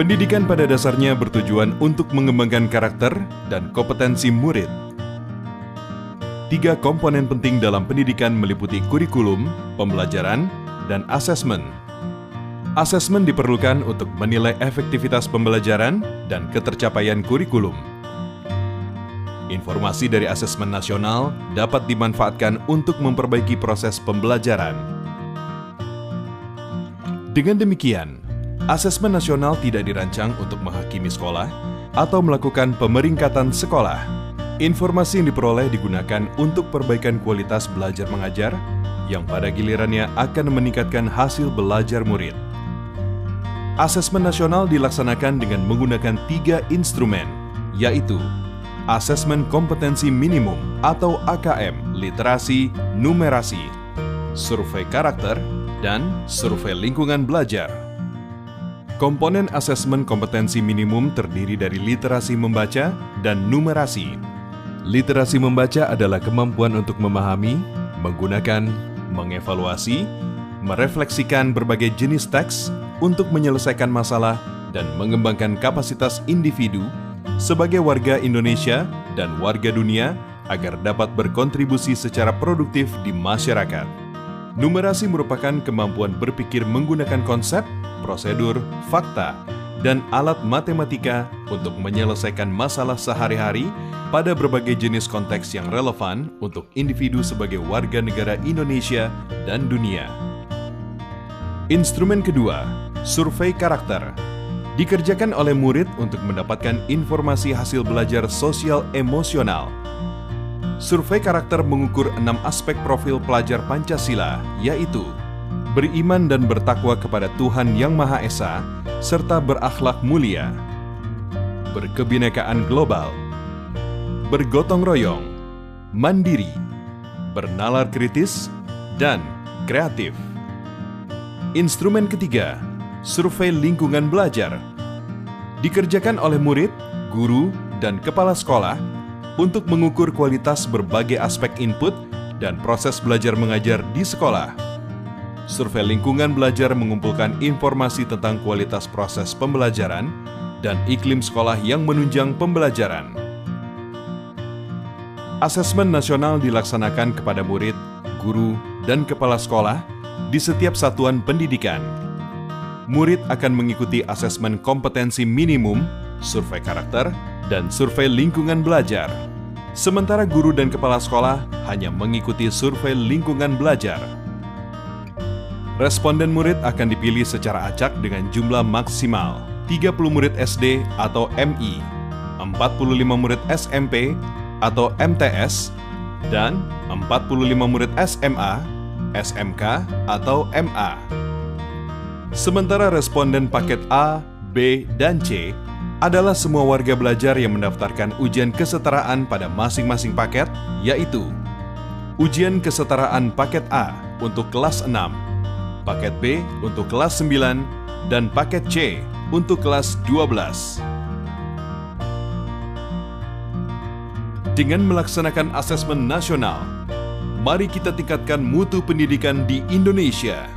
Pendidikan pada dasarnya bertujuan untuk mengembangkan karakter dan kompetensi murid. 3 komponen penting dalam pendidikan meliputi kurikulum, pembelajaran, dan asesmen. Asesmen diperlukan untuk menilai efektivitas pembelajaran dan ketercapaian kurikulum. Informasi dari asesmen nasional dapat dimanfaatkan untuk memperbaiki proses pembelajaran. Dengan demikian, asesmen nasional tidak dirancang untuk menghakimi sekolah atau melakukan pemeringkatan sekolah. Informasi yang diperoleh digunakan untuk perbaikan kualitas belajar mengajar yang pada gilirannya akan meningkatkan hasil belajar murid. Asesmen nasional dilaksanakan dengan menggunakan 3 instrumen, yaitu Asesmen Kompetensi Minimum atau AKM, Literasi, Numerasi, Survei Karakter, dan Survei Lingkungan Belajar. Komponen asesmen kompetensi minimum terdiri dari literasi membaca dan numerasi. Literasi membaca adalah kemampuan untuk memahami, menggunakan, mengevaluasi, merefleksikan berbagai jenis teks untuk menyelesaikan masalah dan mengembangkan kapasitas individu sebagai warga Indonesia dan warga dunia agar dapat berkontribusi secara produktif di masyarakat. Numerasi merupakan kemampuan berpikir menggunakan konsep, prosedur, fakta, dan alat matematika untuk menyelesaikan masalah sehari-hari pada berbagai jenis konteks yang relevan untuk individu sebagai warga negara Indonesia dan dunia. Instrumen kedua, survei karakter, dikerjakan oleh murid untuk mendapatkan informasi hasil belajar sosial emosional. Survei karakter mengukur 6 aspek profil pelajar Pancasila, yaitu beriman dan bertakwa kepada Tuhan Yang Maha Esa, serta berakhlak mulia, berkebinekaan global, bergotong royong, mandiri, bernalar kritis, dan kreatif. Instrumen ketiga, survei lingkungan belajar, dikerjakan oleh murid, guru, dan kepala sekolah untuk mengukur kualitas berbagai aspek input dan proses belajar mengajar di sekolah. Survei lingkungan belajar mengumpulkan informasi tentang kualitas proses pembelajaran dan iklim sekolah yang menunjang pembelajaran. Asesmen nasional dilaksanakan kepada murid, guru, dan kepala sekolah di setiap satuan pendidikan. Murid akan mengikuti asesmen kompetensi minimum, survei karakter, dan survei lingkungan belajar. Sementara guru dan kepala sekolah hanya mengikuti survei lingkungan belajar. Responden murid akan dipilih secara acak dengan jumlah maksimal 30 murid SD atau MI, 45 murid SMP atau MTS, dan 45 murid SMA, SMK atau MA. Sementara responden paket A, B, dan C adalah semua warga belajar yang mendaftarkan ujian kesetaraan pada masing-masing paket, yaitu ujian kesetaraan paket A untuk kelas 6, paket B untuk kelas 9, dan paket C untuk kelas 12. Dengan melaksanakan asesmen nasional, mari kita tingkatkan mutu pendidikan di Indonesia.